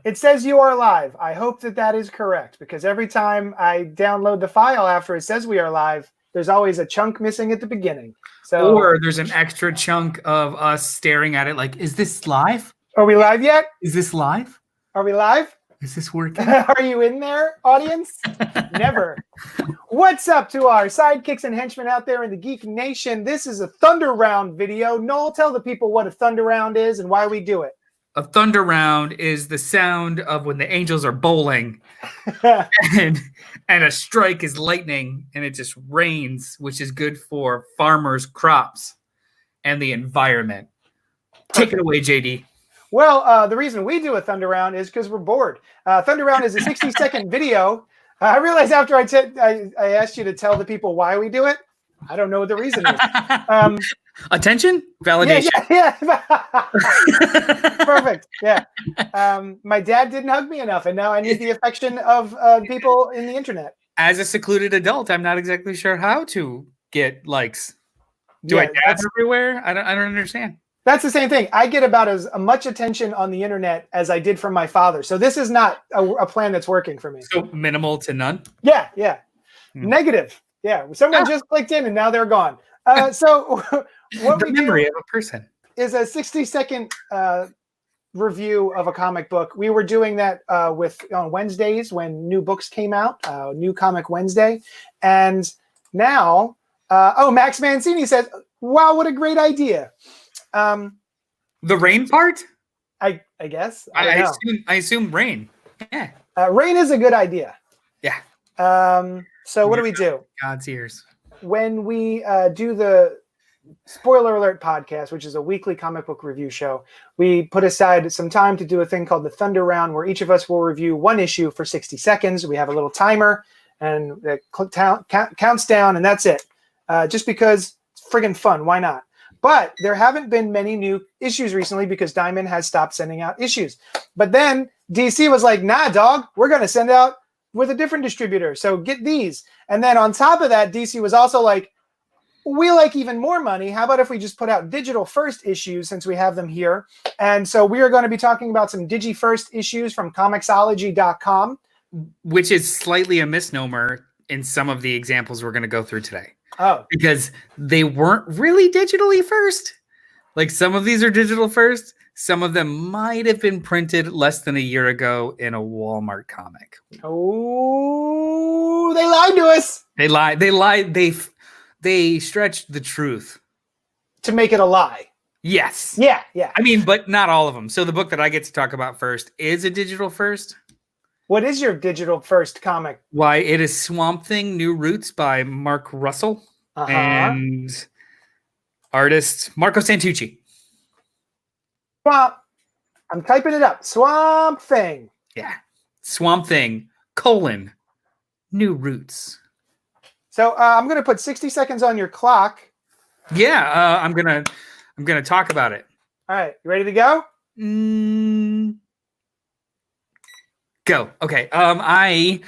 It says you are live. I hope that is correct, because every time I download the file after it says we are live, there's always a chunk missing at the beginning. So, or there's an extra chunk of us staring at it like, is this live? Are we live yet? Is this live? Are we live? Is this working? Are you in there, audience? Never. What's up to our sidekicks and henchmen out there in the Geek Nation? This is a Thunder Round video. Noel, tell the people what a Thunder Round is and why we do it. A thunder round is the sound of when the Angels are bowling and a strike is lightning and it just rains, which is good for farmers' crops and the environment. Take it away, JD. Well, the reason we do a Thunder Round is because we're bored. Thunder Round is a 60-second video. I realized after I asked you to tell the people why we do it, I don't know what the reason is. Attention? Validation. Yeah. Perfect. Yeah. My dad didn't hug me enough, and now I need the affection of people in the internet. As a secluded adult, I'm not exactly sure how to get likes. Do I dab everywhere? I don't understand. That's the same thing. I get about as much attention on the internet as I did from my father. So this is not a plan that's working for me. So minimal to none? Yeah. Negative. Yeah. Someone just clicked in and now they're gone. So what the we memory do of a person is a 60-second review of a comic book. We were doing that on Wednesdays when new books came out, New Comic Wednesday. And now, Max Mancini says, wow, what a great idea. The rain part? I guess. I assume rain. Yeah. Rain is a good idea. Yeah. So what do we do? God's ears. When we do the Spoiler Alert podcast, which is a weekly comic book review show, we put aside some time to do a thing called the Thunder Round, where each of us will review one issue for 60 seconds. We have a little timer, and it counts down, and that's it. Just because it's friggin' fun. Why not? But there haven't been many new issues recently because Diamond has stopped sending out issues. But then DC was like, nah, dog, we're going to send out with a different distributor. So get these. And then on top of that, DC was also like, we like even more money. How about if we just put out digital first issues since we have them here? And so we are going to be talking about some Digi First issues from Comixology.com. Which is slightly a misnomer in some of the examples we're going to go through today. Oh. Because they weren't really digitally first. Like some of these are digital first. Some of them might have been printed less than a year ago in a Walmart comic. Oh, they lied to us. They lied. They stretched the truth to make it a lie. Yes. Yeah. I mean, but not all of them. So the book that I get to talk about first is a digital first. What is your digital first comic? Why, it is Swamp Thing New Roots by Mark Russell and artist Marco Santucci. Swamp. I'm typing it up. Swamp Thing. Yeah. Swamp Thing, New Roots. So I'm going to put 60 seconds on your clock. Yeah, I'm gonna talk about it. All right, you ready to go? Go. Okay. I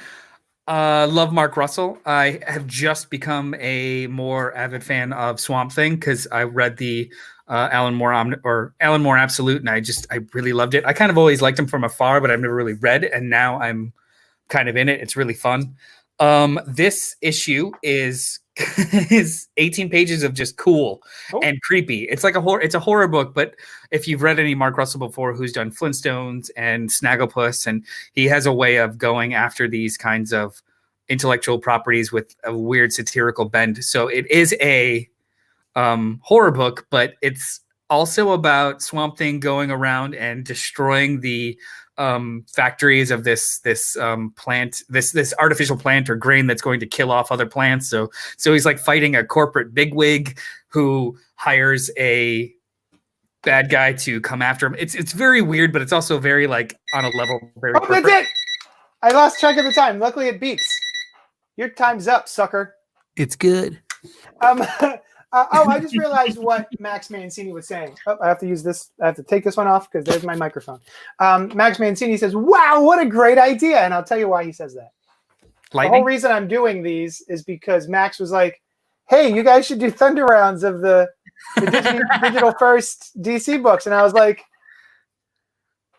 love Mark Russell. I have just become a more avid fan of Swamp Thing because I read the Alan Moore Absolute, and I really loved it. I kind of always liked him from afar, but I've never really read, and now I'm kind of in it. It's really fun. This issue is 18 pages of just cool and creepy. It's like it's a horror book, but if you've read any Mark Russell before, who's done Flintstones and Snagglepuss, and he has a way of going after these kinds of intellectual properties with a weird satirical bend. So it is a horror book, but it's also about Swamp Thing going around and destroying the factories of this plant, this artificial plant or grain that's going to kill off other plants. So he's like fighting a corporate bigwig who hires a bad guy to come after him. It's very weird, but it's also very like on a level very. Oh, that's it. I lost track of the time. Luckily, it beeps. Your time's up, sucker. It's good. I just realized what Max Mancini was saying. Oh, I have to use this. I have to take this one off because there's my microphone. Max Mancini says, wow, what a great idea. And I'll tell you why he says that. Lightning? The whole reason I'm doing these is because Max was like, hey, you guys should do Thunder Rounds of the digital first DC books. And I was like,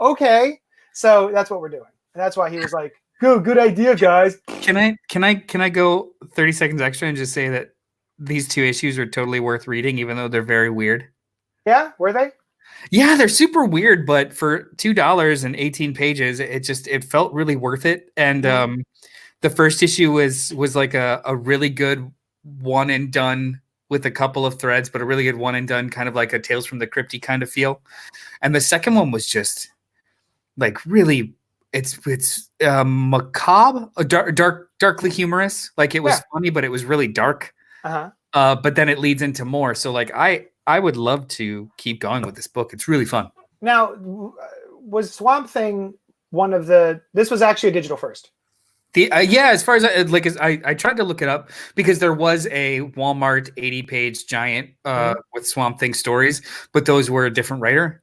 okay. So that's what we're doing. And that's why he was like, good idea, guys. Can I go 30 seconds extra and just say that these 2 issues are totally worth reading, even though they're very weird? Yeah, were they? Yeah, they're super weird, but for $2 and 18 pages, it felt really worth it. And the first issue was like a really good one and done with a couple of threads, but a really good one and done, kind of like a Tales from the Crypty kind of feel. And the second one was just like really, it's macabre, darkly humorous. Like it was funny, but it was really dark. But then it leads into more. So like I would love to keep going with this book. It's really fun. Now, was Swamp Thing one of the? This was actually a digital first. As far as I tried to look it up because there was a Walmart 80-page giant with Swamp Thing stories, but those were a different writer.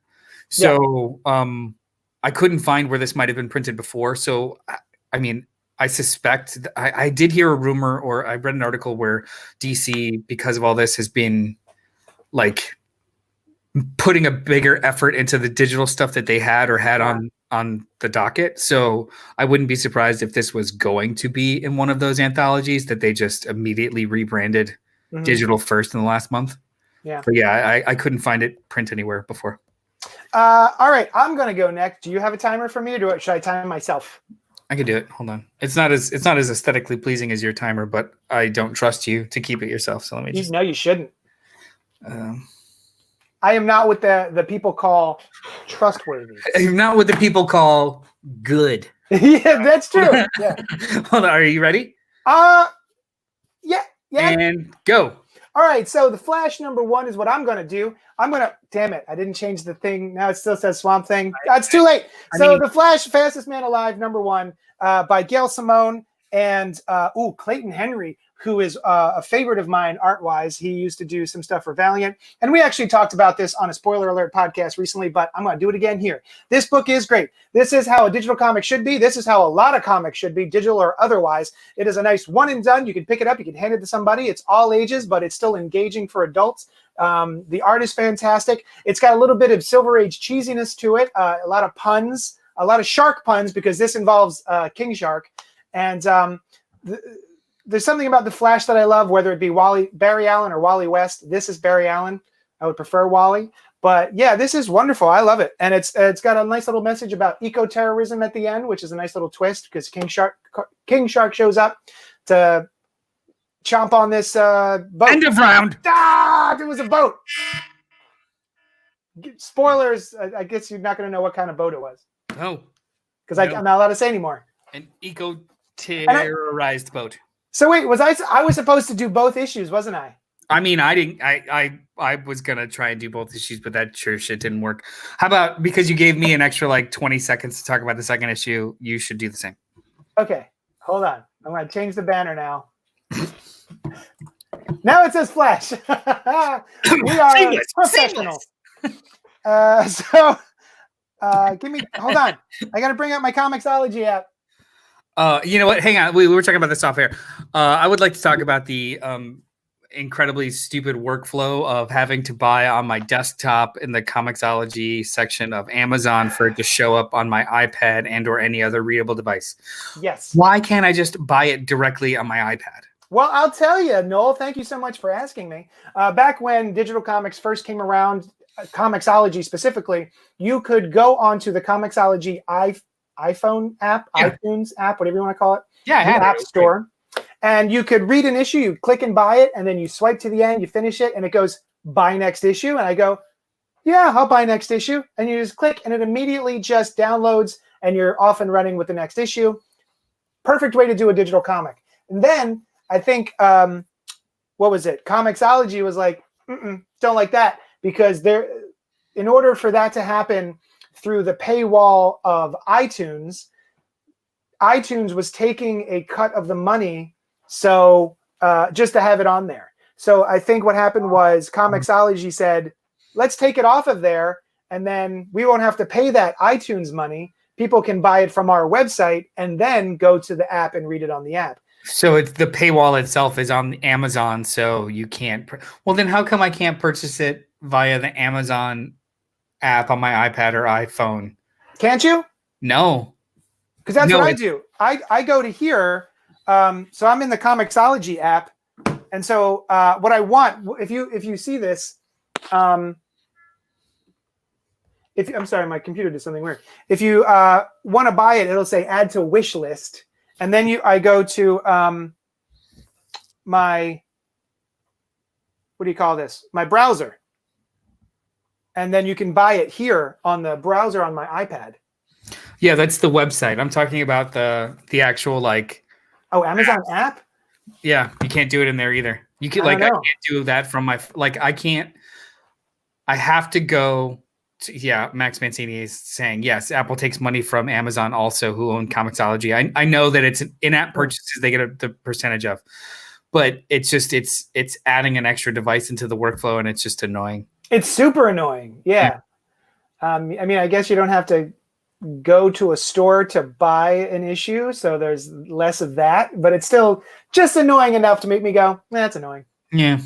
So I couldn't find where this might have been printed before. So I mean, I suspect I did hear a rumor, or I read an article where DC, because of all this, has been like putting a bigger effort into the digital stuff that they had on the docket. So I wouldn't be surprised if this was going to be in one of those anthologies that they just immediately rebranded digital first in the last month. Yeah. But yeah, I couldn't find it print anywhere before. All right, I'm going to go next. Do you have a timer for me, or should I time myself? I could do it. Hold on. It's not as aesthetically pleasing as your timer, but I don't trust you to keep it yourself. So let me just. No, you shouldn't. I am not what the people call trustworthy. I'm not what the people call good. Yeah, that's true. Yeah. Hold on. Are you ready? Yeah. And go. All right. So the Flash #1 is what I'm going to do. Damn it. I didn't change the thing. Now it still says Swamp Thing. It's too late. The Flash, Fastest Man Alive, #1 by Gail Simone and Clayton Henry, who is a favorite of mine art-wise. He used to do some stuff for Valiant. And we actually talked about this on a Spoiler Alert podcast recently, but I'm going to do it again here. This book is great. This is how a digital comic should be. This is how a lot of comics should be, digital or otherwise. It is a nice one and done. You can pick it up. You can hand it to somebody. It's all ages, but it's still engaging for adults. The art is fantastic. It's got a little bit of Silver Age cheesiness to it, a lot of puns, a lot of shark puns, because this involves King Shark. And there's something about the Flash that I love, whether it be Barry Allen or Wally West. This is Barry Allen. I would prefer Wally. But yeah, this is wonderful. I love it. And it's got a nice little message about eco-terrorism at the end, which is a nice little twist because King Shark shows up to chomp on this boat. End of round. There was a boat. Spoilers. I guess you're not going to know what kind of boat it was. No. Because I'm not allowed to say anymore. An eco-terrorized boat. So wait, I was supposed to do both issues, wasn't I? I mean, I didn't. I was gonna try and do both issues, but that sure shit didn't work. How about, because you gave me an extra like 20 seconds to talk about the second issue, you should do the same. Okay, hold on. I'm gonna change the banner now. Now it says Flash. We are Seamless. professional. Hold on. I gotta bring up my Comixology app. You know what? Hang on. We were talking about this off air. I would like to talk about the incredibly stupid workflow of having to buy on my desktop in the Comixology section of Amazon for it to show up on my iPad and or any other readable device. Yes. Why can't I just buy it directly on my iPad? Well, I'll tell you, Noel. Thank you so much for asking me. Back when digital comics first came around, Comixology specifically, you could go onto the Comixology iPhone app, iTunes app, whatever you want to call it. Yeah, I had App Store. And you could read an issue, you click and buy it, and then you swipe to the end, you finish it, and it goes, buy next issue. And I go, yeah, I'll buy next issue. And you just click, and it immediately just downloads, and you're off and running with the next issue. Perfect way to do a digital comic. And then I think, what was it? Comixology was like, don't like that. Because in order for that to happen through the paywall of iTunes was taking a cut of the money, so just to have it on there. So I think what happened was Comixology said, let's take it off of there, and then we won't have to pay that iTunes money. People can buy it from our website and then go to the app and read it on the app. So it's the paywall itself is on Amazon, so you can't. Well, then how come I can't purchase it via the Amazon app on my iPad or iPhone? Can't you? No. Because that's No, what I do. I go to here. So I'm in the Comixology app, and so what I want, if you see this, if I'm sorry, my computer did something weird. If you want to buy it, it'll say add to wish list, and then I go to my, what do you call this? My browser, and then you can buy it here on the browser on my iPad. Yeah, that's the website. I'm talking about the actual like. Oh, Amazon app? Yeah, you can't do it in there either. You can I can't do that from my I can't. I have to go. Max Mancini is saying yes. Apple takes money from Amazon also, who own Comixology. I know that it's in-app purchases they get the percentage of, but it's just it's adding an extra device into the workflow, and it's just annoying. It's super annoying. Yeah. I mean, I guess you don't have to go to a store to buy an issue, so there's less of that, but it's still just annoying enough to make me go, that's annoying. Yeah.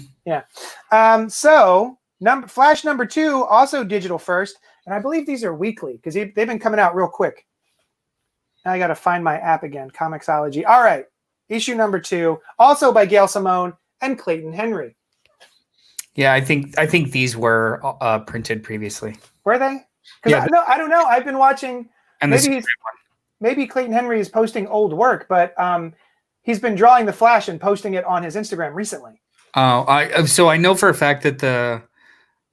So Flash number 2, also digital first, and I believe these are weekly because they've been coming out real quick. Now I got to find my app again, Comixology. All right, issue number 2, also by Gail Simone and Clayton Henry. Yeah, I think these were printed previously. Were they? Because I don't know. I've been watching. And maybe Clayton Henry is posting old work, but he's been drawing the Flash and posting it on his Instagram recently. Oh, so I know for a fact that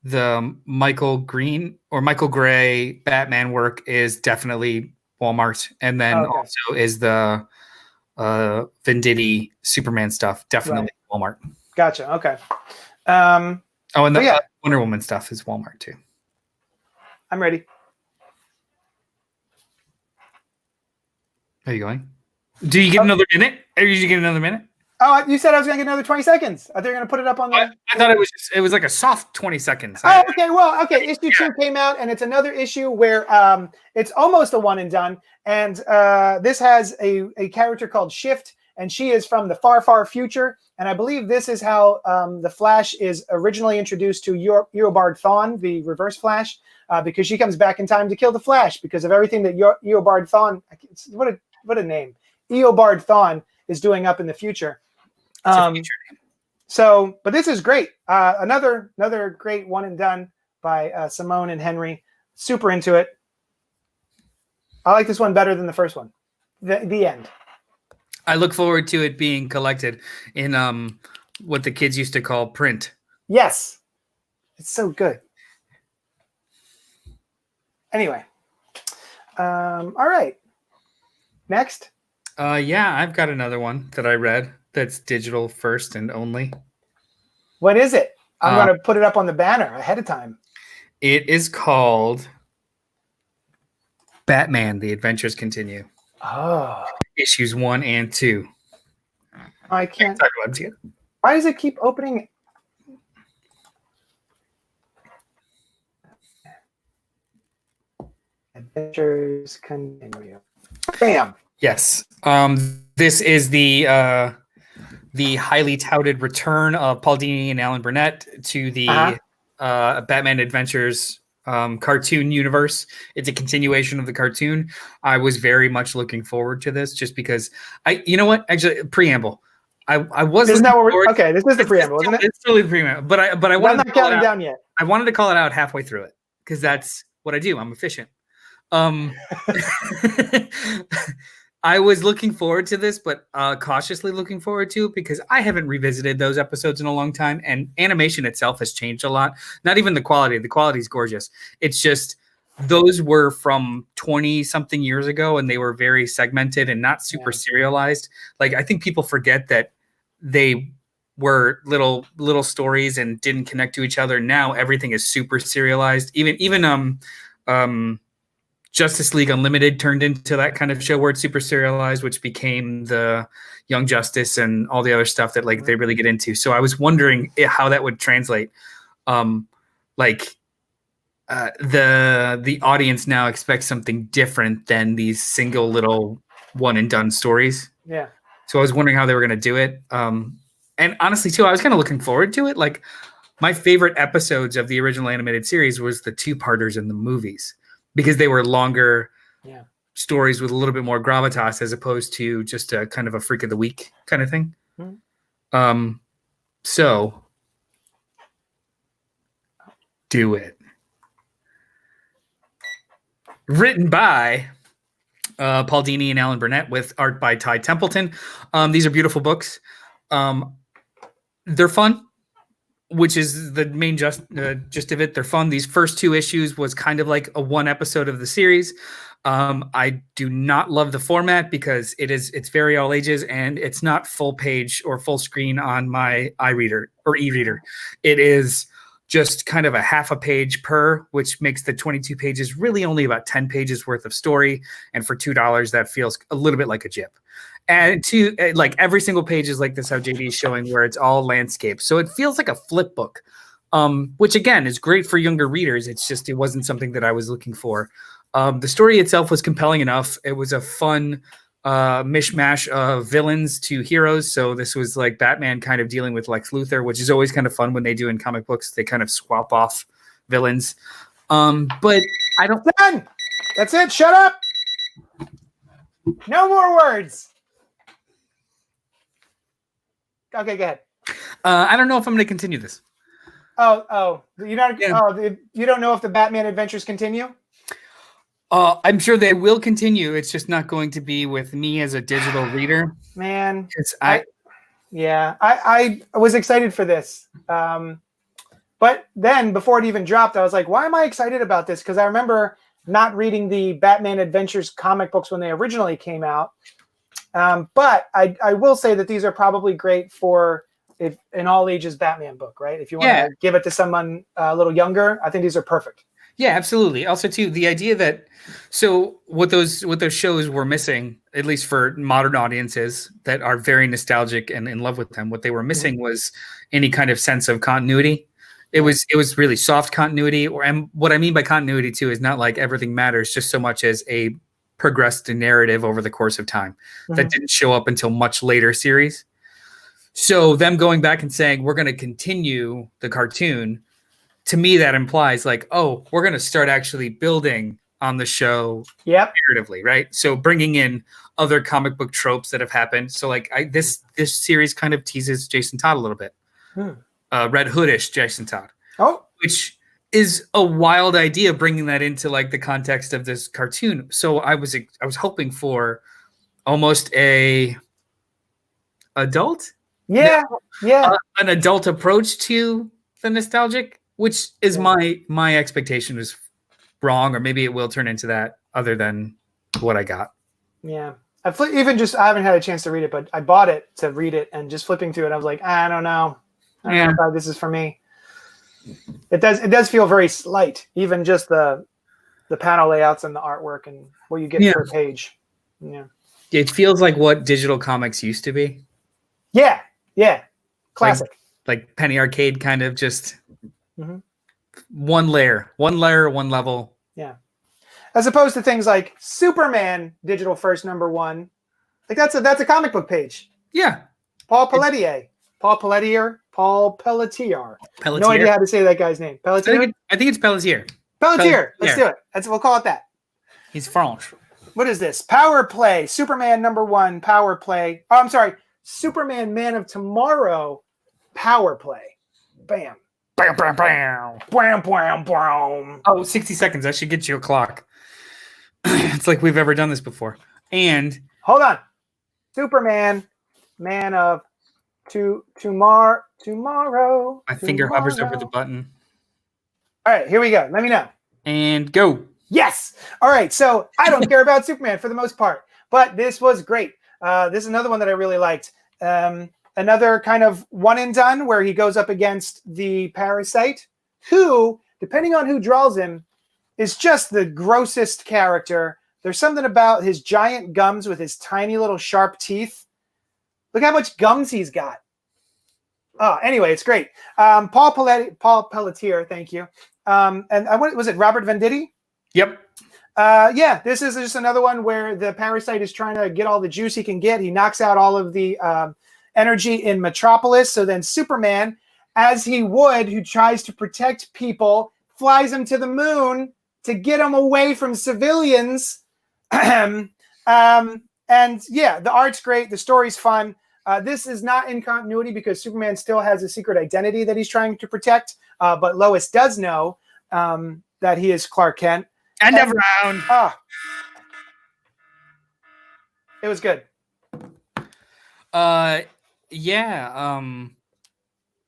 the Michael Gray Batman work is definitely Walmart, and then also is the Venditti Superman stuff definitely Walmart. Gotcha. Okay. And the Wonder Woman stuff is Walmart too. I'm ready. Are you going? Do you get another minute? Or did you get another minute? Oh, you said I was going to get another 20 seconds. I thought you were going to put it up on the... I thought it was like a soft 20 seconds. Oh, okay. Well, okay. Issue 2 came out, and it's another issue where it's almost a one and done. And this has a character called Shift, and she is from the far, far future. And I believe this is how the Flash is originally introduced to Eobard Thawne, the Reverse Flash, because she comes back in time to kill the Flash because of everything that Eobard Thawne... What a name. Eobard Thawne is doing up in the future. But this is great. Another great one and done by Simone and Henry. Super into it. I like this one better than the first one. The end. I look forward to it being collected in what the kids used to call print. Yes. It's so good. Anyway. All right. Next. I've got another one that I read that's digital first and only. What is it? I'm going to put it up on the banner ahead of time. It is called Batman: The Adventures Continue. Oh. Issues 1 and 2. I can't. Why does it keep opening? Adventures Continue. Bam. Yes. This is the highly touted return of Paul Dini and Alan Burnett to the Batman Adventures cartoon universe. It's a continuation of the cartoon. I was very much looking forward to this just because you know what? Actually, preamble. I wasn't. Isn't that what we're, okay, this is the preamble, isn't it? It's totally the preamble. But I wanted I'm not counting down yet. I wanted to call it out halfway through it because that's what I do. I'm efficient. I was looking forward to this, but cautiously looking forward to it because I haven't revisited those episodes in a long time, and animation itself has changed a lot. Not even the quality. The quality is gorgeous. It's just those were from 20-something years ago, and they were very segmented and not super serialized. Like, I think people forget that they were little stories and didn't connect to each other. Now everything is super serialized. Even Justice League Unlimited turned into that kind of show where it's super serialized, which became the Young Justice and all the other stuff that like they really get into. So I was wondering how that would translate. The audience now expects something different than these single little one and done stories. Yeah. So I was wondering how they were going to do it. And honestly too, I was kind of looking forward to it. Like, my favorite episodes of the original animated series was the 2-parters in the movies, because they were longer stories with a little bit more gravitas as opposed to just a kind of a freak of the week kind of thing. So do it. Written by Paul Dini and Alan Burnett with art by Ty Templeton. These are beautiful books. They're fun, which is the main gist of it. They're fun. These first 2 issues was kind of like a 1 episode of the series. I do not love the format because it's very all ages and it's not full page or full screen on my iReader or e-reader. It is just kind of a half a page per, which makes the 22 pages really only about 10 pages worth of story. And for $2, that feels a little bit like a jip. And like every single page is like this, how JD is showing, where it's all landscape. So it feels like a flip book, which again is great for younger readers. It's just, it wasn't something that I was looking for. The story itself was compelling enough. It was a fun mishmash of villains to heroes. So this was like Batman kind of dealing with Lex Luthor, which is always kind of fun when they do in comic books. They kind of swap off villains. But I don't. Done. That's it. Shut up. No more words. Okay, go ahead. I don't know if I'm going to continue this. You don't know if the Batman adventures continue? I'm sure they will continue. It's just not going to be with me as a digital reader. Man, I was excited for this. But then before it even dropped, I was like, why am I excited about this? Because I remember not reading the Batman Adventures comic books when they originally came out. But I will say that these are probably great for an all ages Batman book, right? If you want to give it to someone a little younger, I think these are perfect. Yeah, absolutely. Also, too, the idea that what those shows were missing, at least for modern audiences that are very nostalgic and in love with them, what they were missing was any kind of sense of continuity. It was really soft continuity, and what I mean by continuity too is not like everything matters just so much as a progressed narrative over the course of time that didn't show up until much later series. So them going back and saying we're going to continue the cartoon, to me, that implies like, oh, we're going to start actually building on the show narratively, right? So bringing in other comic book tropes that have happened. So like this series kind of teases Jason Todd a little bit. Red Hoodish Jason Todd. Oh. Which is a wild idea, bringing that into like the context of this cartoon. So I was hoping for almost a adult? Yeah. An adult approach to the nostalgic, which is my expectation is wrong, or maybe it will turn into that other than what I got. Yeah. I haven't had a chance to read it, but I bought it to read it, and just flipping through it, I was like, I don't know. I don't know if this is for me. It does feel very slight, even just the panel layouts and the artwork and what you get per page. Yeah. It feels like what digital comics used to be. Yeah. Classic. Like Penny Arcade, kind of just one layer, one level. Yeah. As opposed to things like Superman digital first #1. Like that's a comic book page. Yeah. Paul Pelletier. No idea how to say that guy's name. Pelletier? I think it's Pelletier. Pelletier. Let's do it. We'll call it that. He's French. What is this? Power Play. Superman #1. Power Play. Oh, I'm sorry. Superman Man of Tomorrow. Power Play. Bam. Bam, bam, bam. Bam, bam, bam. Oh, 60 seconds. I should get you a clock. It's like we've ever done this before. And hold on. Superman Man of Tomorrow. My finger hovers over the button. All right, here we go. Let me know. And go. Yes. All right. So I don't care about Superman for the most part, but this was great. This is another one that I really liked. Another kind of one and done where he goes up against the Parasite, who, depending on who draws him, is just the grossest character. There's something about his giant gums with his tiny little sharp teeth. Look how much gums he's got. Oh, anyway, it's great. Paul Pelletier, thank you. And what was it, Robert Venditti? Yep. This is just another one where the Parasite is trying to get all the juice he can get. He knocks out all of the energy in Metropolis. So then Superman, as he would, who tries to protect people, flies him to the moon to get him away from civilians. And yeah, the art's great. The story's fun. This is not in continuity because Superman still has a secret identity that he's trying to protect. But Lois does know that he is Clark Kent. And around. It was good. Yeah.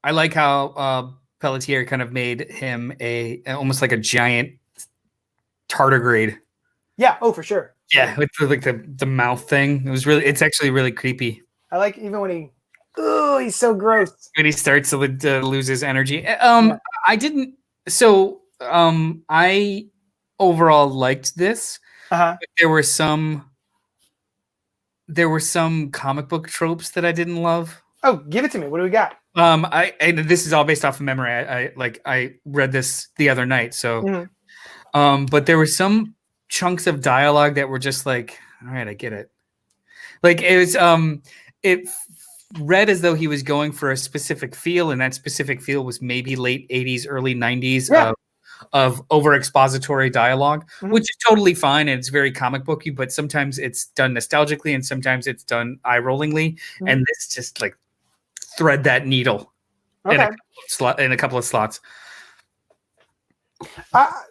I like how Pelletier kind of made him almost like a giant tardigrade. Yeah. Oh, for sure. Yeah, with like the mouth thing. It's actually really creepy. I like even when he's so gross. When he starts to lose his energy. I didn't. So I overall liked this. Uh-huh. But there were some comic book tropes that I didn't love. Oh, give it to me. What do we got? This is all based off of memory. I read this the other night. So, but there were some chunks of dialogue that were just like, all right, I get it. Like it was, it read as though he was going for a specific feel, and that specific feel was maybe late 80s, early 90s of over expository dialogue, which is totally fine. And it's very comic booky, but sometimes it's done nostalgically and sometimes it's done eye rollingly. And this just like thread that needle in a couple of slots.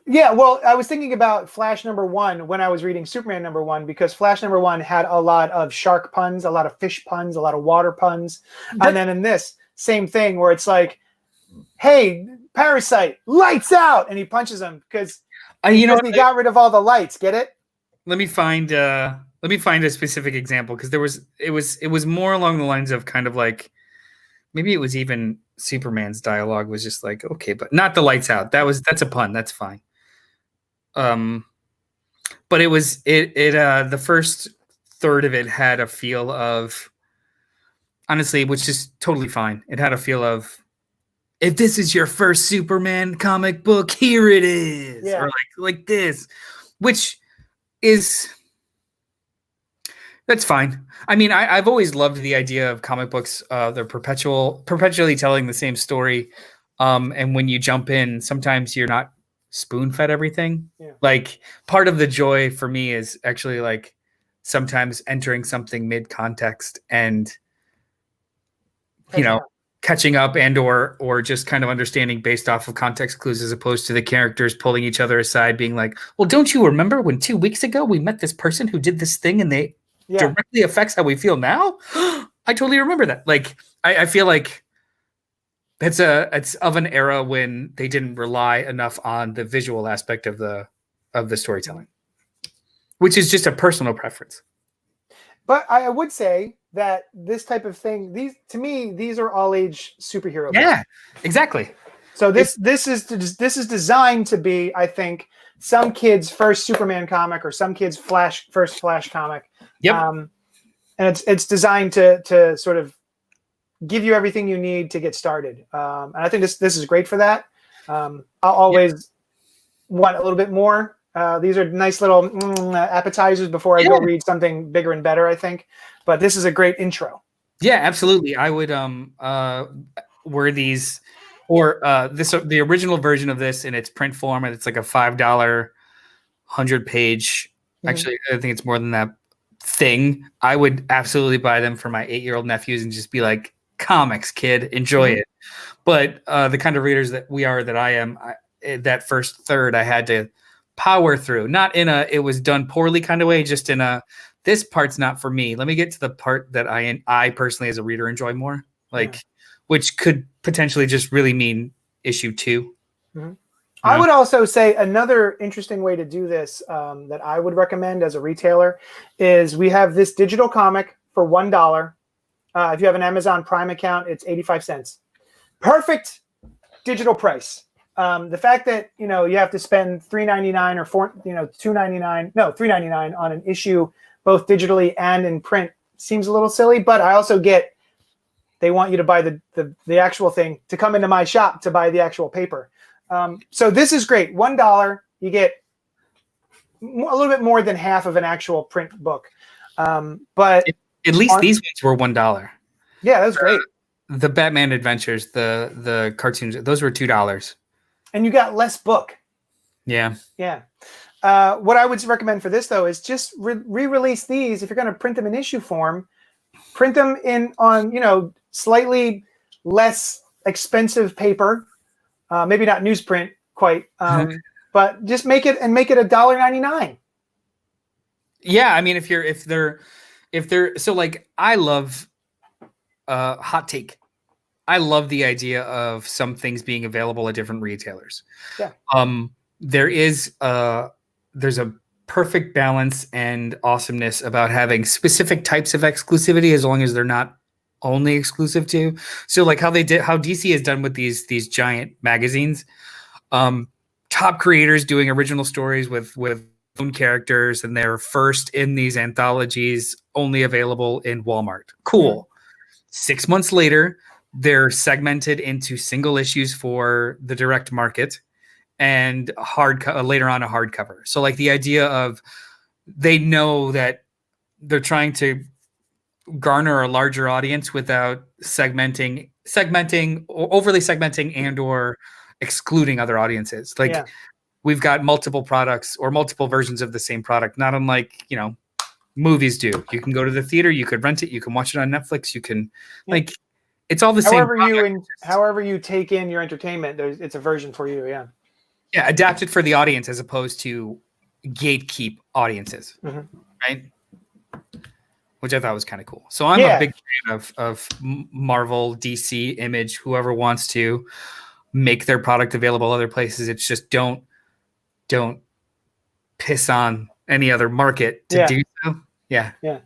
Yeah, well, I was thinking about Flash #1 when I was reading Superman #1 because Flash #1 had a lot of shark puns, a lot of fish puns, a lot of water puns. And then in this, same thing where it's like, hey, Parasite, lights out! And he punches him because he got rid of all the lights. Get it? Let me find a specific example because it was more along the lines of kind of like maybe it was even Superman's dialogue was just like, okay, but not the lights out. That's a pun. That's fine. But it was the first third of it had a feel of, honestly, which is totally fine. It had a feel of, if this is your first Superman comic book, here it is. Yeah. Or like this, which is, that's fine. I mean, I've always loved the idea of comic books. They're perpetually telling the same story. And when you jump in, sometimes you're not spoon-fed everything. Yeah. Like part of the joy for me is actually like sometimes entering something mid-context and, catching up and or just kind of understanding based off of context clues as opposed to the characters pulling each other aside, being like, well, don't you remember when 2 weeks ago we met this person who did this thing and they directly affects how we feel now? I totally remember that. Like, I feel like it's of an era when they didn't rely enough on the visual aspect of the storytelling, which is just a personal preference. But I would say that this type of thing, these are all age superhero. Yeah, exactly. So this is designed to be, I think, some kid's first Superman comic or some kid's first Flash comic. Yep. And it's designed to sort of give you everything you need to get started. And I think this is great for that. I'll always want a little bit more. These are nice little appetizers before I go read something bigger and better, I think. But this is a great intro. Yeah, absolutely. I would were these or the original version of this in its print form, and it's like a $5 100-page. Actually, I think it's more than that thing. I would absolutely buy them for my 8-year-old nephews and just be like, comics, kid, enjoy it. But the kind of readers that I am, that first third I had to power through, not in a it was done poorly kind of way, just in a this part's not for me. Let me get to the part that I personally as a reader enjoy more, which could potentially just really mean issue 2. I would also say another interesting way to do this that I would recommend as a retailer is we have this digital comic for $1. If you have an Amazon Prime account, it's 85 cents. Perfect digital price. The fact that you have to spend $3.99 or $3.99 on an issue both digitally and in print seems a little silly, but I also get they want you to buy the actual thing to come into my shop to buy the actual paper. So this is great. $1, you get a little bit more than half of an actual print book. But at least these ones were $1. Yeah, that was great. The Batman Adventures, the cartoons, those were $2. And you got less book. Yeah. Yeah. What I would recommend for this, though, is just re-release these. If you're going to print them in issue form, print them on slightly less expensive paper. Maybe not newsprint quite, but just make it $1.99. Yeah, I mean, if they're so like, I love hot take. I love the idea of some things being available at different retailers. Yeah. There's a perfect balance and awesomeness about having specific types of exclusivity, as long as they're not only exclusive to. So like how DC has done with these giant magazines, top creators doing original stories with own characters, and they're first in these anthologies, only available in Walmart. Cool. 6 months later, they're segmented into single issues for the direct market, and later on a hardcover. So like the idea of, they know that they're trying to garner a larger audience without segmenting or overly segmenting and or excluding other audiences. Like we've got multiple products or multiple versions of the same product, not unlike, movies do. You can go to the theater, you could rent it, you can watch it on Netflix, you can like, it's all the same. However you take in your entertainment, it's a version for you. Yeah. Yeah. Adapted for the audience as opposed to gatekeep audiences. Right. Which I thought was kind of cool. So I'm a big fan of Marvel, DC, Image, whoever wants to make their product available other places. It's just don't piss on any other market to do so. Yeah. Yeah.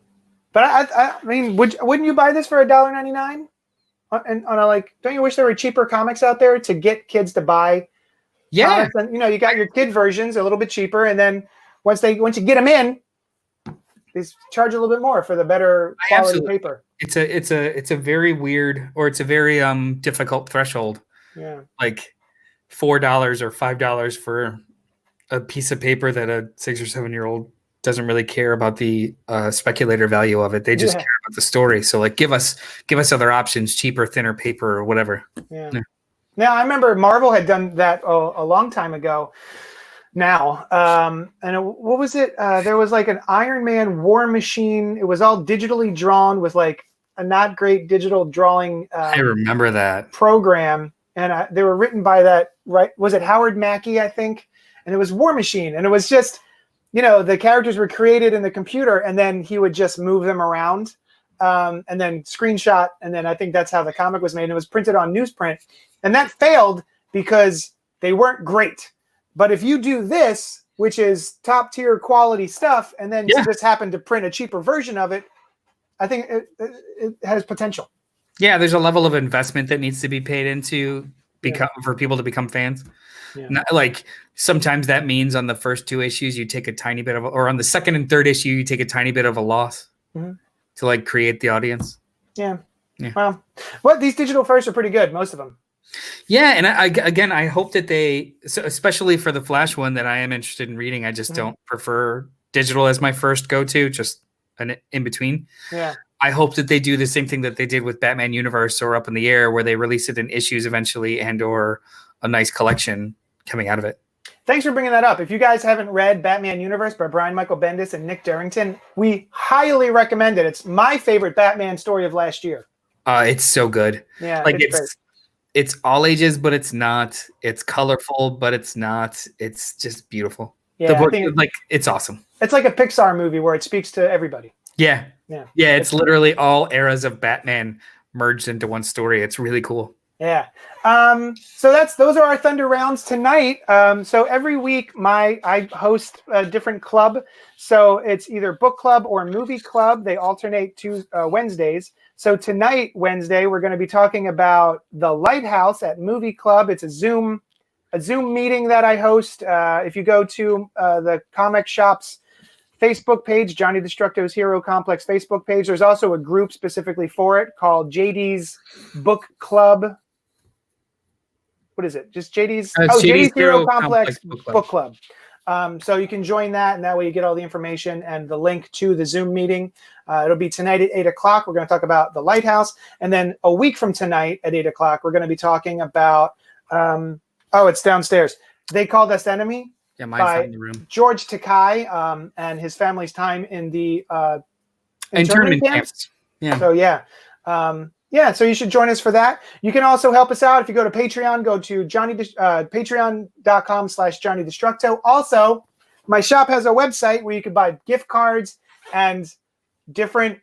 But I mean, wouldn't you buy this for $1.99? And don't you wish there were cheaper comics out there to get kids to buy? Yeah. Comics? And you got your kid versions a little bit cheaper, and then once you get them in, they charge a little bit more for the better quality paper. It's a very weird, or it's a very difficult threshold. Yeah. Like $4 or $5 for a piece of paper that a 6 or 7 year old doesn't really care about the speculator value of it. They just care about the story. So like, give us other options, cheaper, thinner paper or whatever. Yeah. Now I remember Marvel had done that a long time ago now. What was it? There was like an Iron Man War Machine. It was all digitally drawn with like a not great digital drawing. I remember that program. And they were written by that, right? Was it Howard Mackey, I think? And it was War Machine. And it was just, the characters were created in the computer, and then he would just move them around and then screenshot. And then I think that's how the comic was made. And it was printed on newsprint. And that failed because they weren't great. But if you do this, which is top tier quality stuff, and then just happen to print a cheaper version of it, I think it has potential. Yeah, there's a level of investment that needs to be paid into for people to become fans. Yeah. Like sometimes that means on the first 2 issues you take a tiny bit of, or on the second and third issue you take a tiny bit of a loss to like create the audience. Yeah. Well, these digital firsts are pretty good, most of them. Yeah, and I hope that especially for the Flash one that I am interested in reading, I just don't prefer digital as my first go-to, just an in between. Yeah. I hope that they do the same thing that they did with Batman Universe or Up in the Air, where they release it in issues eventually and or a nice collection coming out of it. Thanks for bringing that up. If you guys haven't read Batman Universe by Brian Michael Bendis and Nick Darrington, we highly recommend it. It's my favorite Batman story of last year. It's so good. Yeah, like it's all ages, but it's not. It's colorful, but it's not. It's just beautiful. Yeah, it's awesome. It's like a Pixar movie where it speaks to everybody. Yeah. It's literally all eras of Batman merged into one story. It's really cool. Yeah. So those are our Thunder Rounds tonight. So every week I host a different club. So it's either book club or movie club. They alternate Wednesdays. So tonight, Wednesday, we're going to be talking about The Lighthouse at Movie Club. It's a Zoom meeting that I host. If you go to the comic shop's Facebook page, Johnny Destructo's Hero Complex Facebook page, there's also a group specifically for it called JD's Book Club. What is it? Just JD's? JD's Hero Complex Book Club. So you can join that, and that way you get all the information and the link to the Zoom meeting. It'll be tonight at 8 o'clock. We're going to talk about The Lighthouse. And then a week from tonight at 8 o'clock, we're going to be talking about, it's downstairs. They Called Us Enemy. Yeah, mine's by not in the room. George Takai and his family's time in the Internment camps. camps. Yeah. So yeah. So you should join us for that. You can also help us out if you go to Patreon. Go to patreon.com/Johnny Destructo. Also, my shop has a website where you can buy gift cards and different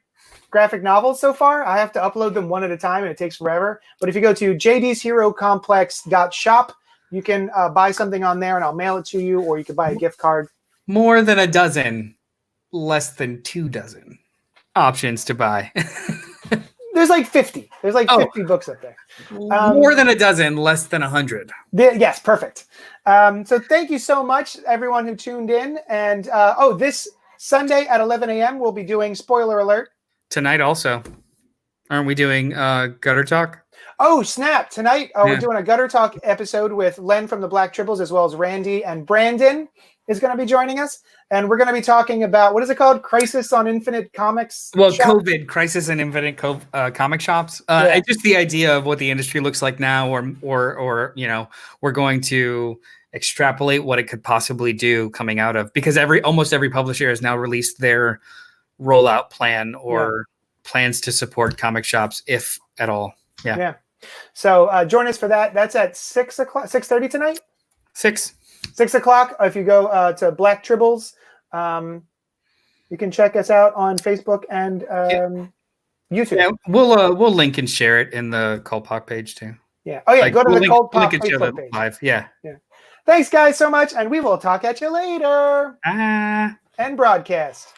graphic novels so far. I have to upload them one at a time, and it takes forever. But if you go to jdsherocomplex.shop, you can buy something on there, and I'll mail it to you, or you can buy a gift card. More than a dozen, less than 2 dozen options to buy. There's like 50. There's like 50 books up there. More than a dozen, less than 100. Yes, perfect. So thank you so much, everyone who tuned in. And this Sunday at 11 a.m., we'll be doing spoiler alert. Tonight also. Aren't we doing Gutter Talk? Oh, snap. Tonight, we're doing a Gutter Talk episode with Len from the Black Tribbles, as well as Randy, and Brandon is going to be joining us. And we're going to be talking about, what is it called? Crisis on Infinite Comics? Well, Shop? COVID, Crisis on Infinite comic shops. Just the idea of what the industry looks like now, or we're going to extrapolate what it could possibly do coming out of, because almost every publisher has now released their rollout plan or plans to support comic shops, if at all. Yeah. So join us for that. That's at 6:30 tonight. 6 o'clock. If you go to Black Tribbles, you can check us out on Facebook and YouTube. Yeah, we'll link and share it in the Cult Pop page too. Yeah. Oh yeah. Go to the Cult Pop Facebook page. Live. Yeah. Thanks, guys, so much, and we will talk at you later. And broadcast.